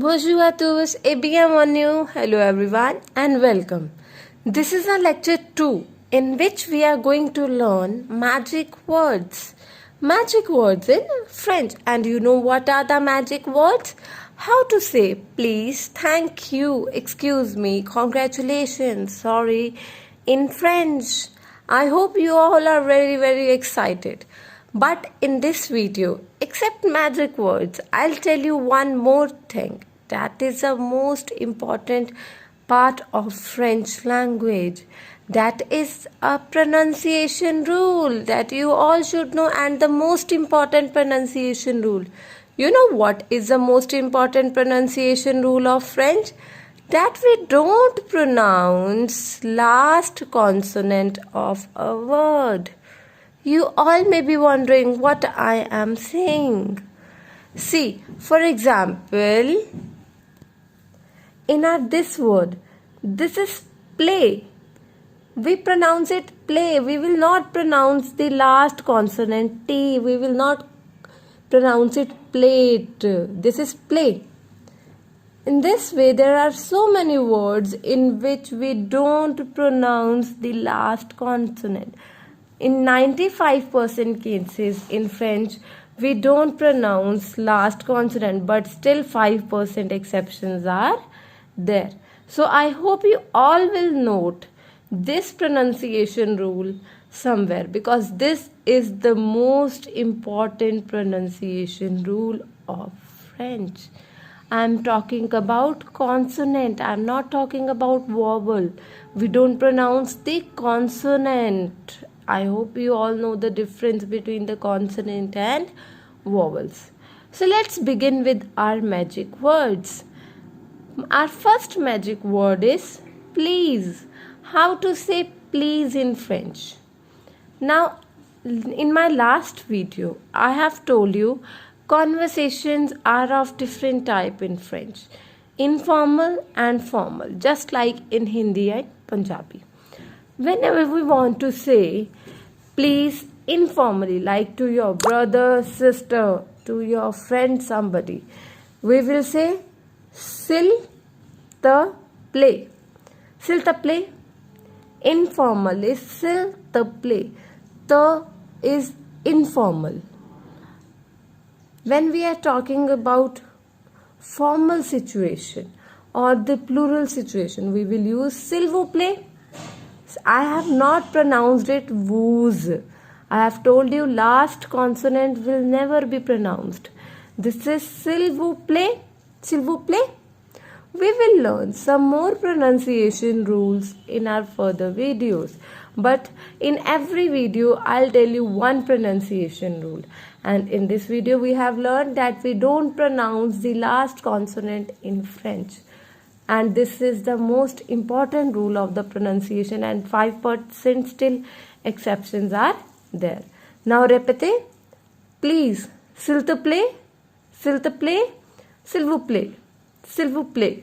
Bonjour à tous et bienvenue. Hello everyone and welcome. This is our lecture 2 in which we are going to learn magic words. Magic words in French. And you know what are the magic words? How to say please, thank you, excuse me, congratulations, sorry in French. I hope you all are very excited. But in this video, except magic words, I'll tell you one more thing. That is the most important part of French language. That is a pronunciation rule that you all should know, and the most important pronunciation rule. You know what is the most important pronunciation rule of French? That we don't pronounce last consonant of a word. You all may be wondering what I am saying. See, for example, in this word, this is play. We pronounce it play. We will not pronounce the last consonant T. We will not pronounce it plate. This is play. In this way, there are so many words in which we don't pronounce the last consonant. In 95% cases in French, we don't pronounce last consonant, but still 5% exceptions are there. So I hope you all will note this pronunciation rule somewhere, because this is the most important pronunciation rule of French. I am talking about consonant. I am not talking about vowel. We don't pronounce the consonant. I hope you all know the difference between the consonant and vowels. So let's begin with our magic words. Our first magic word is please. How to say please in French? Now, in my last video, I have told you conversations are of different type in French. Informal and formal, just like in Hindi and Punjabi. Whenever we want to say please informally, like to your brother, sister, to your friend, somebody, we will say s'il te plaît. S'il te plaît. Informal is s'il te plaît. The is informal. When we are talking about formal situation or the plural situation, we will use s'il vous plaît. I have not pronounced it vous. I have told you last consonant will never be pronounced. This is s'il vous plaît. S'il vous plaît. We will learn some more pronunciation rules in our further videos. But in every video, I'll tell you one pronunciation rule. And in this video, we have learned that we don't pronounce the last consonant in French. And this is the most important rule of the pronunciation, and 5% still exceptions are there. Now répétez. Please. S'il te plaît. S'il te plaît. S'il vous plaît. S'il vous plaît.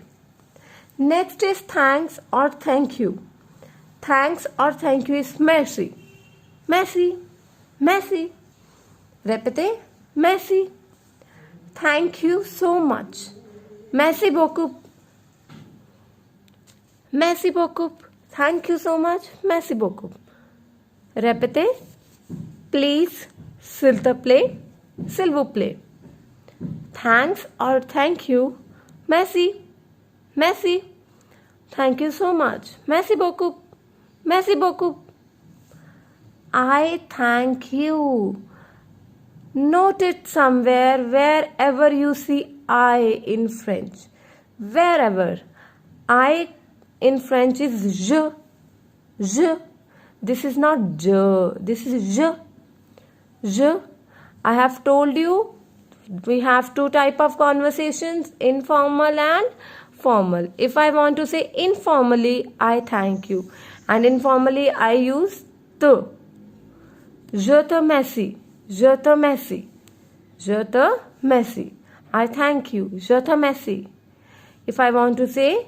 Next is thanks or thank you. Thanks or thank you is merci. Merci. Merci. Répétez. Merci. Thank you so much. Merci beaucoup. Merci beaucoup. Thank you so much. Merci beaucoup. Répétez. Please. S'il te plaît. S'il vous plaît. Thanks or thank you. Merci. Merci. Thank you so much. Merci beaucoup. Merci beaucoup. I thank you. Note it somewhere, wherever you see I in French. Wherever. I in French is je. Je. This is not je. This is je. Je. I have told you we have two type of conversations, informal and formal. If I want to say informally, I thank you. And informally, I use te. Je te remercie. Je te remercie. Je te remercie. I thank you. Je te remercie. If I want to say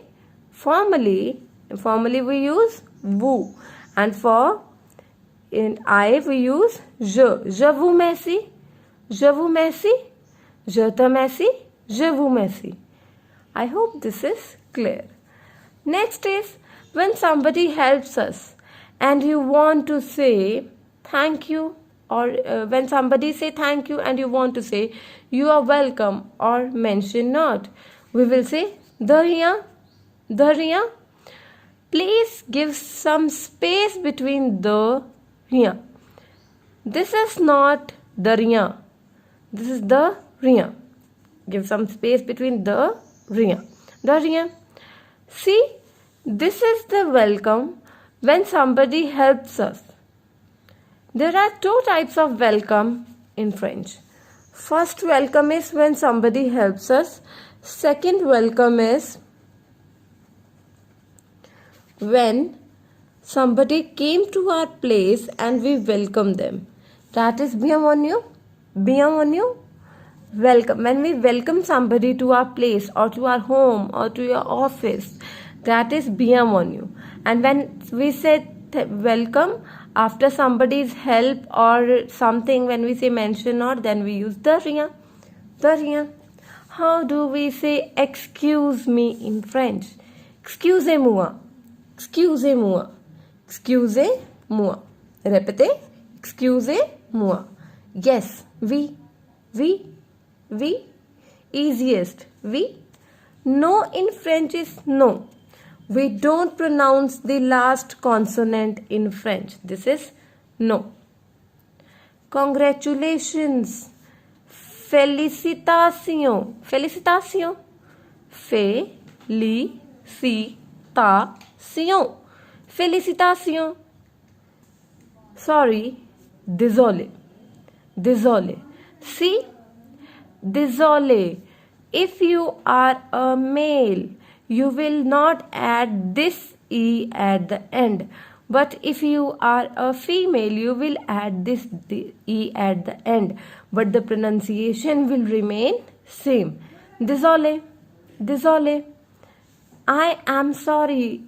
formally we use vous. And for in I we use je. Je vous remercie. Je vous remercie. Je te remercie. Je vous remercie. I hope this is clear. Next is when somebody helps us and you want to say thank you, or when somebody say thank you and you want to say you are welcome or mention not, we will say Dariya, Dariya. Please give some space between the riya. This is not Dariya. This is the riya. Give some space between the riya. Dariya. See, this is the welcome when somebody helps us. There are two types of welcome in French. First welcome is when somebody helps us. Second welcome is when somebody came to our place and we welcome them. That is bienvenue. Bienvenue. Welcome. When we welcome somebody to our place or to our home or to your office, that is bienvenue. And when we say welcome after somebody's help or something, when we say mention or, then we use Dariya. Dariya. How do we say excuse me in French? Excusez-moi. Excusez-moi. Excusez-moi. Répétez. Excusez-moi. Yes. We. Easiest. We. No in French is no. We don't pronounce the last consonant in French. This is no. Congratulations. Félicitations. Félicitations. Félicitations. Félicitations. Sorry. Désolé. Désolé. See? Désolé. If you are a male, you will not add this E at the end. But if you are a female, you will add this E at the end. But the pronunciation will remain same. Désolé. Désolé. I am sorry.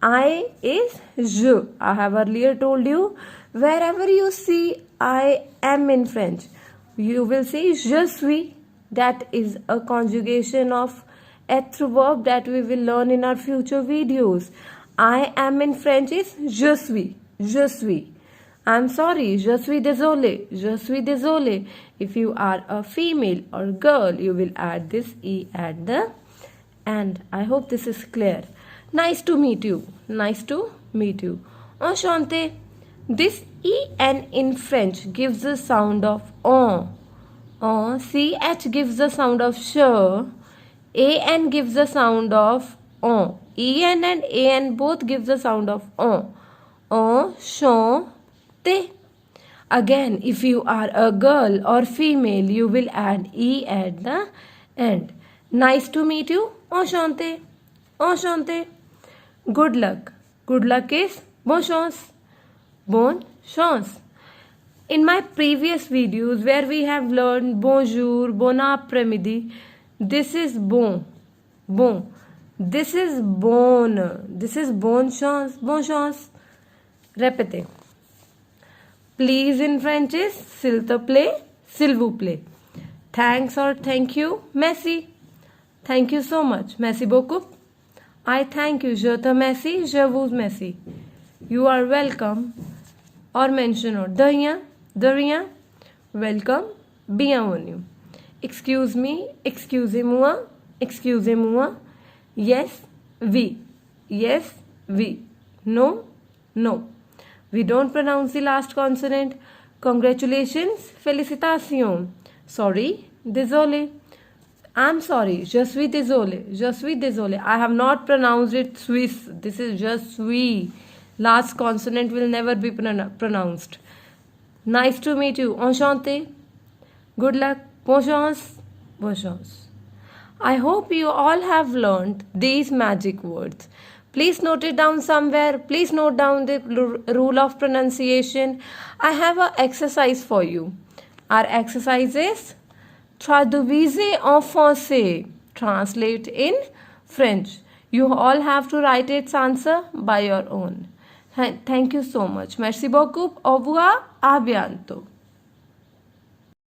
I is je. I have earlier told you, wherever you see I am in French, you will say je suis. That is a conjugation of être verb that we will learn in our future videos. I am in French is je suis. Je suis. I'm sorry. Je suis désolé. Je suis désolé. If you are a female or girl, you will add this E at the end. I hope this is clear. Nice to meet you. Nice to meet you. Enchanté. This EN in French gives the sound of on. CH gives the sound of sh. AN gives the sound of on. EN and AN both give the sound of on. Enchanté. Again, if you are a girl or female, you will add E at the end. Nice to meet you. Enchanté. Enchanté. Good luck. Good luck is bonne chance. Bonne chance. In my previous videos where we have learned bonjour, bon après-midi, this is bon. Bon. This is bonne. This is bonne chance. Bonne chance. Répétez. Please in French is s'il te plaît, s'il vous plaît. Thanks or thank you, merci. Thank you so much. Merci beaucoup. I thank you. Je te remercie. Je vous remercie. You are welcome. Or mention or de rien. Welcome. Bienvenue. Excuse me. Excusez-moi. Excusez-moi. Yes. Oui. Yes. Oui. No. No. We don't pronounce the last consonant. Congratulations. Félicitations. Sorry. Désolé. I'm sorry. Je suis désolé. Je suis désolé. I have not pronounced it Swiss. This is just suis. Last consonant will never be pronounced. Nice to meet you. Enchanté. Good luck. Bonne chance. Bonne chance. I hope you all have learned these magic words. Please note it down somewhere. Please note down the rule of pronunciation. I have an exercise for you. Our exercise is traduisez en français. Translate in French. You all have to write its answer by your own. Thank you so much. Merci beaucoup. Au revoir. À bientôt.